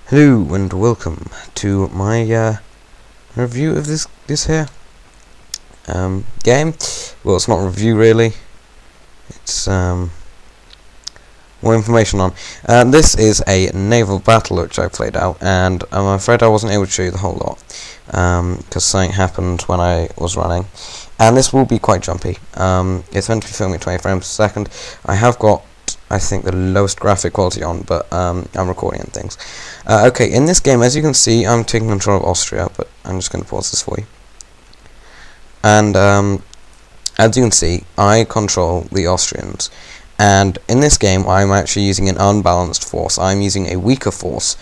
Hello and welcome to my review of this here game. Well, it's not a review really. It's more information on. This is a naval battle which I played out, and I'm afraid I wasn't able to show you the whole lot because something happened when I was running. And this will be quite jumpy. It's meant to be filming at 20 frames per second. I have got, I think, the lowest graphic quality on, but I'm recording and things. Okay, in this game, as you can see, I'm taking control of Austria, but I'm just going to pause this for you. And as you can see, I control the Austrians. And in this game, I'm actually using an unbalanced force. I'm using a weaker force,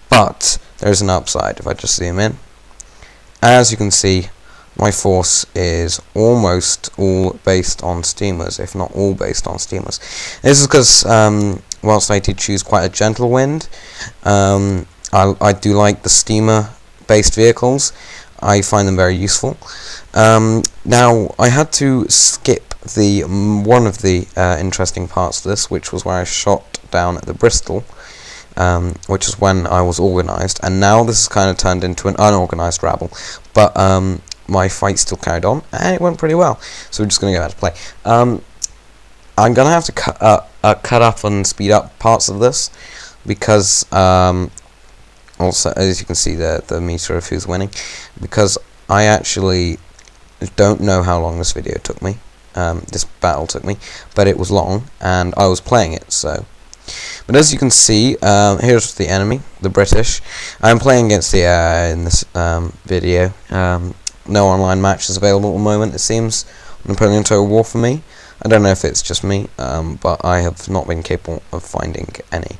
but there's an upside if I just zoom in. As you can see, my force is almost all based on steamers, if not all based on steamers. This is because, whilst I did choose quite a gentle wind, I do like the steamer-based vehicles. I find them very useful. Now, I had to skip one of the interesting parts of this, which was where I shot down at the Bristol, which is when I was organised, and now this has kind of turned into an unorganised rabble. But my fight still carried on, and it went pretty well. So we're just going to go back to play. I'm going to have to cut up and speed up parts of this, because also, as you can see, the meter of who's winning, because I actually don't know how long this video took me. This battle took me, but it was long, and I was playing it, so. But as you can see, here's the enemy, the British. I'm playing against the in this video. No online matches available at the moment, it seems. Napoleon Total War for me. I don't know if it's just me, but I have not been capable of finding any.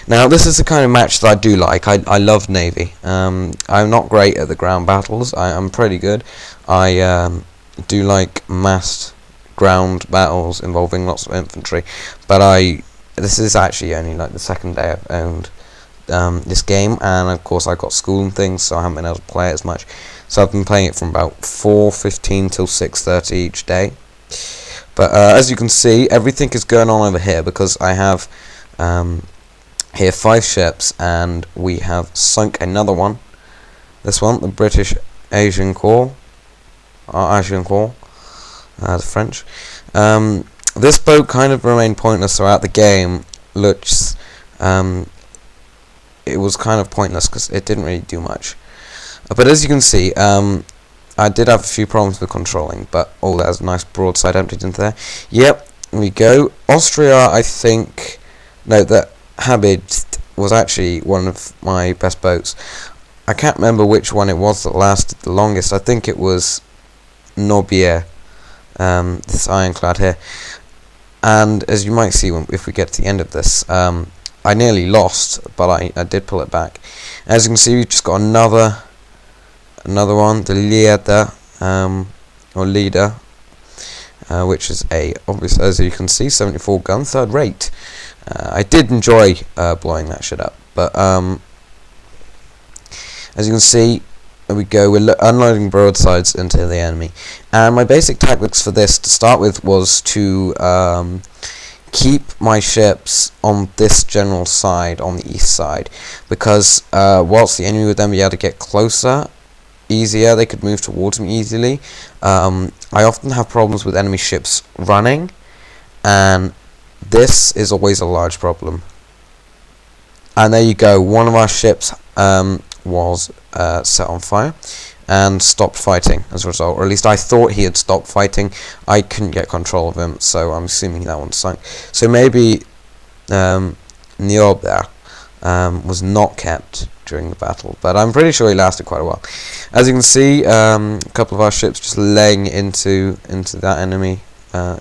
Now, this is the kind of match that I do like. I love Navy. I'm not great at the ground battles. I'm pretty good. I do like massed ground battles involving lots of infantry, but this is actually only like the second day I've owned this game, and of course I've got school and things, so I haven't been able to play it as much. So I've been playing it from about 4:15 till 6:30 each day. But as you can see, everything is going on over here because I have here 5 ships, and we have sunk another one. This one, the British Asian Corps, the French. This boat kind of remained pointless throughout the game. Looks, it was kind of pointless because it didn't really do much. But as you can see, I did have a few problems with controlling, but there's a nice broadside emptied into there. Yep, there we go. Austria, I think, no, that Habib was actually one of my best boats. I can't remember which one it was that lasted the longest. I think it was Nobier, this ironclad here. And as you might see if we get to the end of this, I nearly lost, but I did pull it back. As you can see, we've just got another one, the Leader, which is obviously, as you can see, 74 gun, third rate. I did enjoy blowing that shit up, but as you can see, there we go, we're unloading broadsides into the enemy. And my basic tactics for this to start with was to keep my ships on this general side, on the east side, because whilst the enemy would then be able to get closer easier, they could move towards me easily. I often have problems with enemy ships running, and this is always a large problem. And there you go, one of our ships was set on fire and stopped fighting as a result, or at least I thought he had stopped fighting. I couldn't get control of him, so I'm assuming that one sunk. So maybe Niob there was not kept during the battle, but I'm pretty sure he lasted quite a while. As you can see, a couple of our ships just laying into that enemy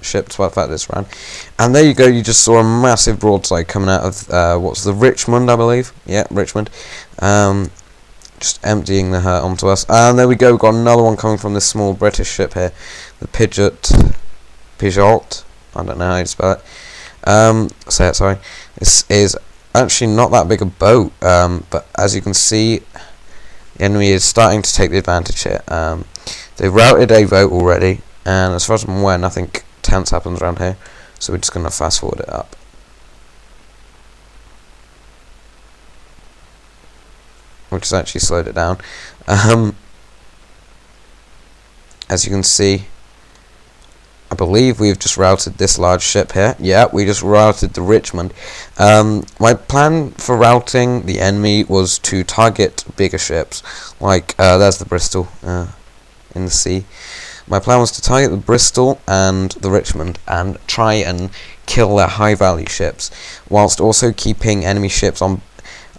ship, despite the fact this ran. And there you go, you just saw a massive broadside coming out of what's the Richmond, I believe. Yeah, Richmond. Just emptying the hurt onto us. And there we go, we've got another one coming from this small British ship here, the Peugeot. I don't know how you spell it. Say it, sorry. This is actually not that big a boat, but as you can see, the enemy is starting to take the advantage here. They've routed a boat already, and as far as I'm aware, nothing tense happens around here, so we're just going to fast forward it up. which has actually slowed it down. As you can see, I believe we've just routed this large ship here. Yeah, we just routed the Richmond. My plan for routing the enemy was to target bigger ships, like there's the Bristol in the sea. My plan was to target the Bristol and the Richmond and try and kill their high value ships, whilst also keeping enemy ships on.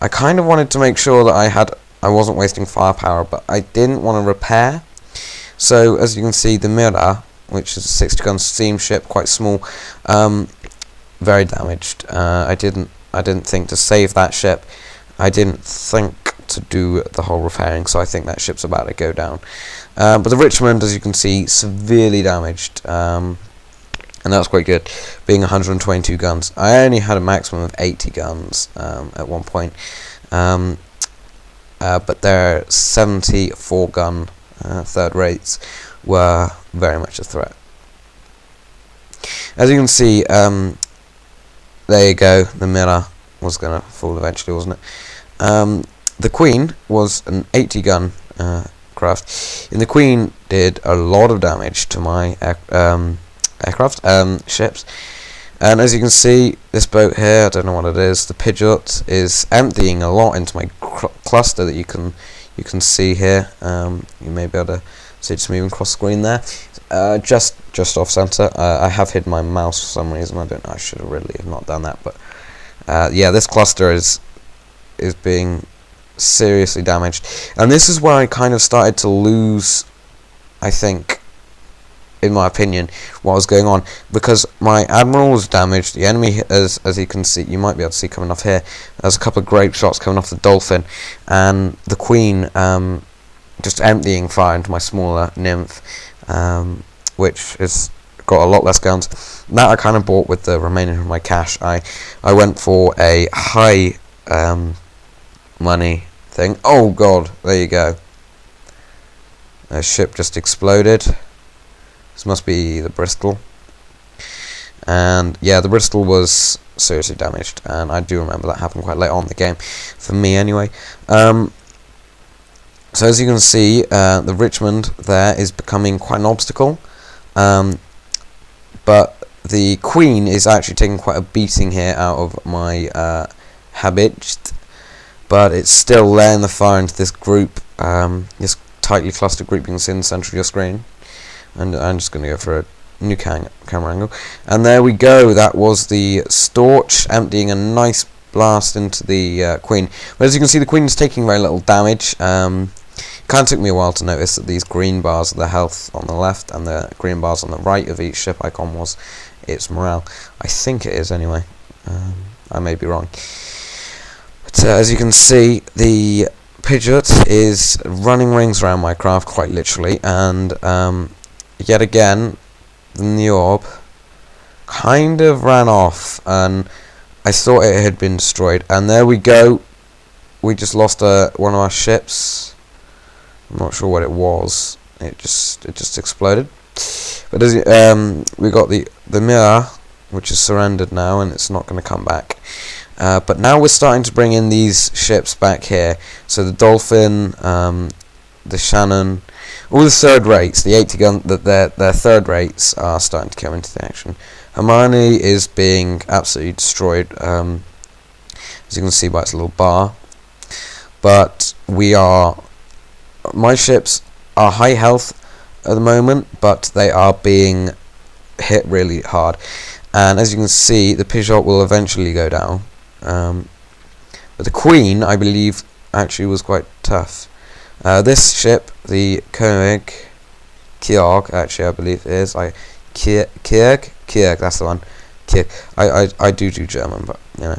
I kind of wanted to make sure that I wasn't wasting firepower, but I didn't want to repair. So as you can see, the Mirror, which is a 60-gun steamship, quite small, very damaged. I didn't think to save that ship. I didn't think to do the whole repairing, so I think that ship's about to go down. But the Richmond, as you can see, severely damaged, and that's quite good, being 122 guns. I only had a maximum of 80 guns at one point, but their 74 gun third rates were very much a threat. As you can see, there you go, the Mirror was going to fall eventually, wasn't it? The Queen was an 80 gun craft, and the Queen did a lot of damage to my aircraft, ships. And as you can see, this boat here, I don't know what it is, the Pidgeot, is emptying a lot into my cluster that you can see here. You may be able to see it's moving across screen there. Just off center. I have hidden my mouse for some reason. I don't know. I should have really not done that. But yeah, this cluster is being seriously damaged, and this is where I kind of started to lose, I think, in my opinion, what was going on, because my Admiral was damaged. The enemy, as you can see, you might be able to see coming off here, there's a couple of grape shots coming off the Dolphin, and the Queen just emptying fire into my smaller Nymph, which has got a lot less guns. That I kind of bought with the remaining of my cash. I went for a high money thing. Oh god, there you go. A ship just exploded. This must be the Bristol. And yeah, the Bristol was seriously damaged, and I do remember that happened quite late on in the game, for me anyway. So as you can see, the Richmond there is becoming quite an obstacle, but the Queen is actually taking quite a beating here out of my habit, but it's still laying the fire into this group, this tightly clustered group you can see in the centre of your screen. And I'm just going to go for a new camera angle, and there we go. That was the Storch emptying a nice blast into the Queen. But as you can see, the Queen is taking very little damage. Kind of took me a while to notice that these green bars are the health on the left, and the green bars on the right of each ship icon was its morale. I think it is anyway. I may be wrong. But as you can see, the Pidgeot is running rings around my craft, quite literally, and yet again, the Niob kind of ran off, and I thought it had been destroyed. And there we go. We just lost one of our ships. I'm not sure what it was. It just exploded. But as we got the Mirror, which is surrendered now, and it's not going to come back. But now we're starting to bring in these ships back here. So the Dolphin, the Shannon, all the third rates, the 80 gun, their third rates are starting to come into the action. Hermione is being absolutely destroyed, as you can see by its little bar. But my ships are high health at the moment, but they are being hit really hard. And as you can see, the Pidgeot will eventually go down. But the Queen, I believe, actually was quite tough. This ship, the Kyrg, actually I believe it is. Kyrg, that's the one. Kyrg. I do German, but you know.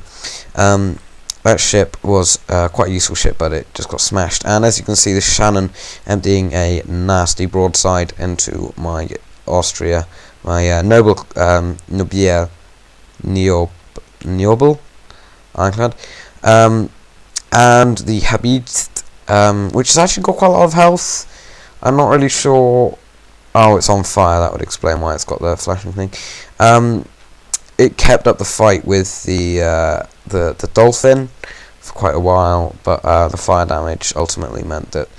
That ship was quite a useful ship, but it just got smashed. And as you can see, the Shannon emptying a nasty broadside into my Austria, my Noble Nobel ironclad, and the Habit, which has actually got quite a lot of health. I'm not really sure. Oh, it's on fire. That would explain why it's got the flashing thing. It kept up the fight with the Dolphin for quite a while, but the fire damage ultimately meant that,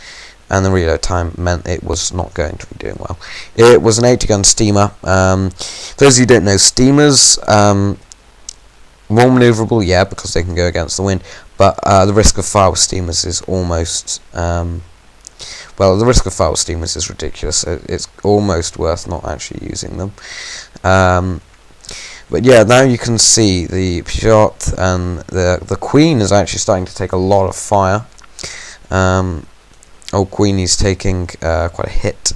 and the reload time meant it was not going to be doing well. It was an 80-gun steamer. For those of you who don't know, steamers, more manoeuvrable, yeah, because they can go against the wind, but the risk of fire with steamers is almost, well, the risk of fire with steamers is ridiculous. It's almost worth not actually using them. But yeah, now you can see the Peugeot and the Queen is actually starting to take a lot of fire. Old Queenie's taking quite a hit